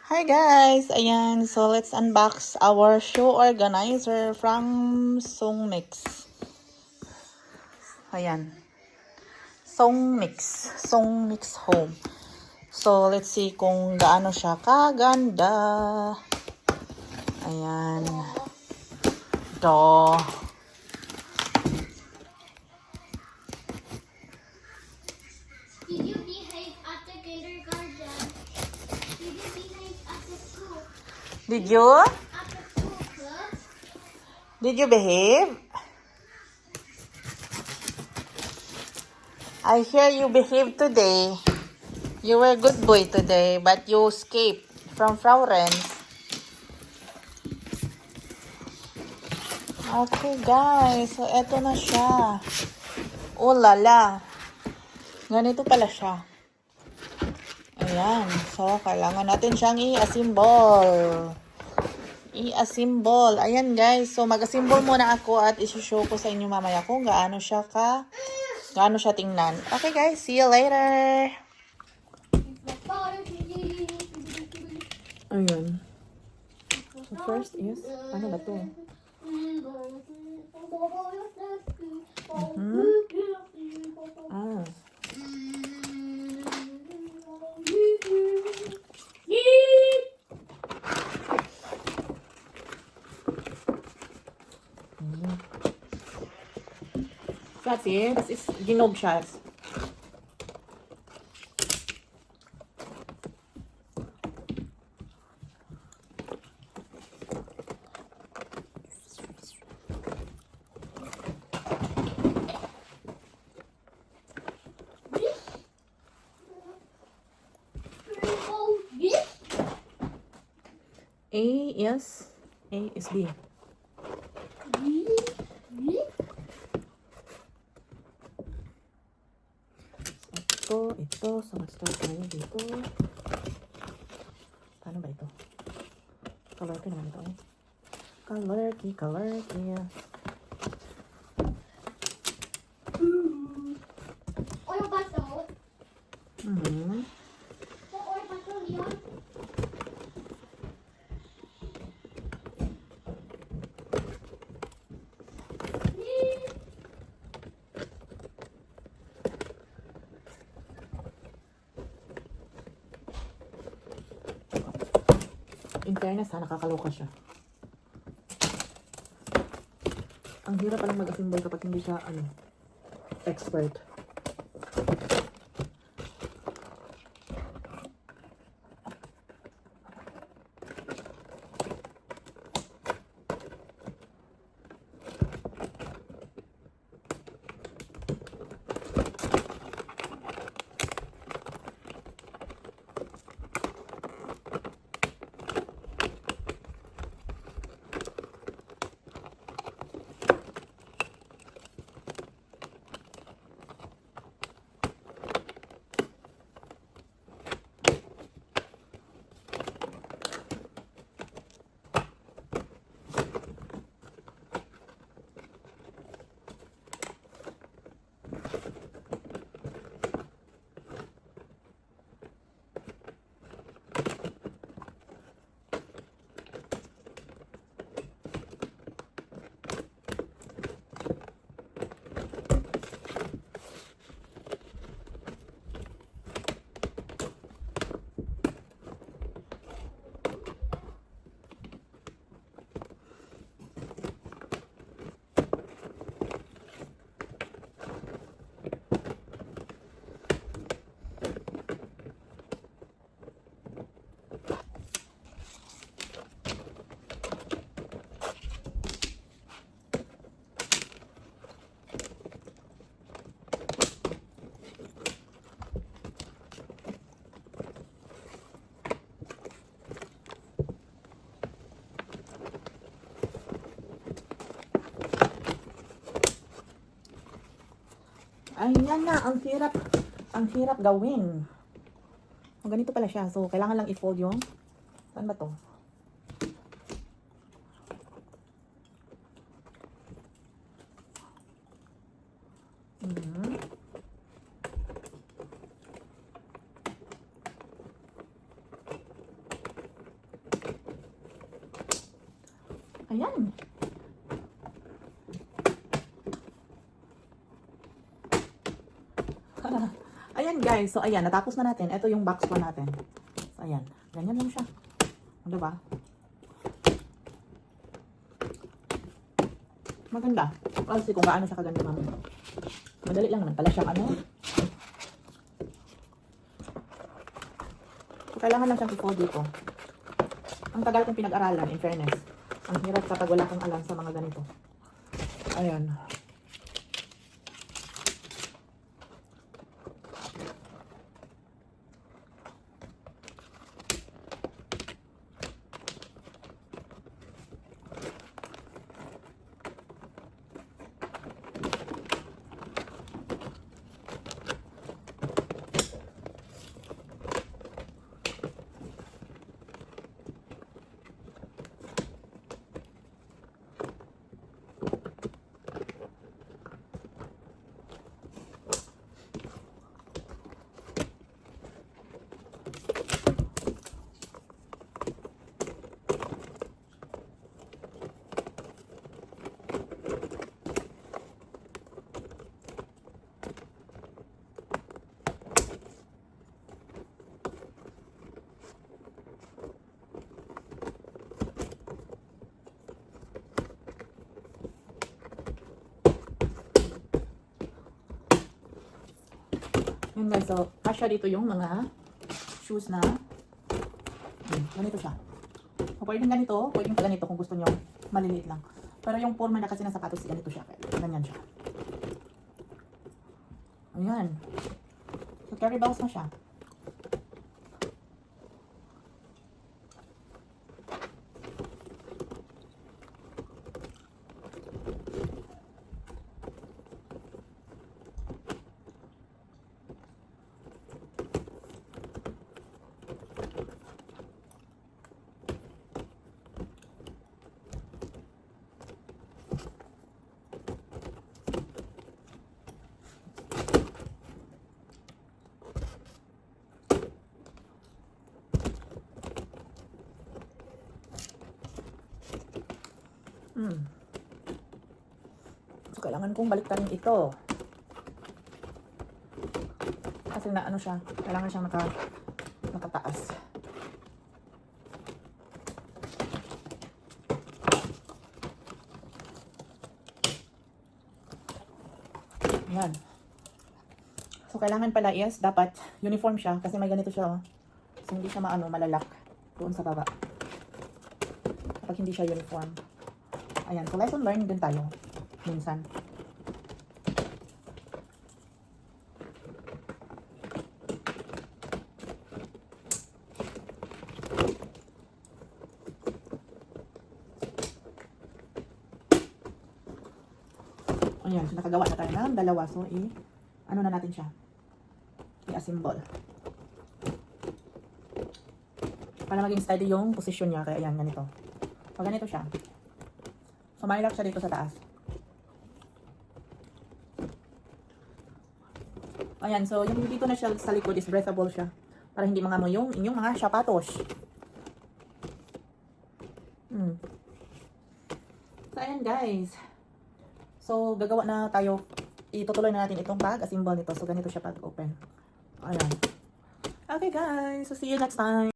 Hi guys! Ayan, so let's unbox our shoe organizer from Songmix. Ayan. Songmix Home. So, let's see kung gaano siya kaganda. Ayan. Ito. Did you behave at the kindergarten? Did you behave at the school? Did you? At the school club? Did you behave? I hear you behaved today. You were a good boy today, but you escaped from Frau Renz. Okay guys, so eto na siya. Oh lala. Ganito pala siya. Ayan. So, kailangan natin siyang i-assemble. I-assemble. Ayan guys. So, mag-assemble muna ako at isi-show ko sa inyo mamaya kung gaano siya tingnan. Okay guys, see you later. Ayan. So, first is, ano ba to? Ah. Kasi, das ist ginog siya. A is B. Ito. So, mag-start tayo dito. Paano ba ito? Color key naman ito eh. Color key. Oil bottle. Mm-hmm. Oil bottle, Leon. In fairness ha, nakakaloka siya. Ang hirap palang mag-assemble kapag hindi siya, expert. Ayan na, ang hirap gawin. O, ganito pala siya. So, kailangan lang i-fold yung, saan ba to? Ayan. Ayan guys. So ayan, natapos na natin. Ito yung box pa natin. So ayan. Ganyan lang siya. Ano ba? Maganda. Kasi kung gaano siya kaganda mami. Madali lang naman pala siyang ano. So, kailangan lang siyang i-fold dito. Ang tagal kong pinag-aralan, in fairness. Ang hirap kapag wala kang alam sa mga ganito. Ayan. Yun guys, so kasya dito yung mga shoes na ganito siya. So, pwedeng ganito, pwedeng pa ganito kung gusto nyo maliliit lang. Pero yung forma na kasi ng sapatos, ganito siya. Ganyan siya. Ayan. So, carry bags na siya. So, kailangan kong baliktarin ito. Kasi na ano siya, kailangan siyang nakataas. Ayan. So, kailangan pala is, dapat uniform siya kasi may ganito siya, oh. So, hindi siya malalak doon sa baba. Kapag hindi siya uniform. Ayan, so lesson learned din tayo. Minsan. Ayan, so nakagawa na tayo ng dalawa. So, ano na natin siya? I-assemble. Para maging steady yung position niya. Kaya ayan, ganito. So, ganito siya. So, may lock siya dito sa taas. Ayan, so yung dito na siya sa likod is breathable siya. Para hindi mangamoy yung inyong mga sapatos. So, ayan guys. So, gagawa na tayo. Itutuloy na natin itong pag-assemble nito. So, ganito siya pag-open. Ayan. Okay guys, so see you next time.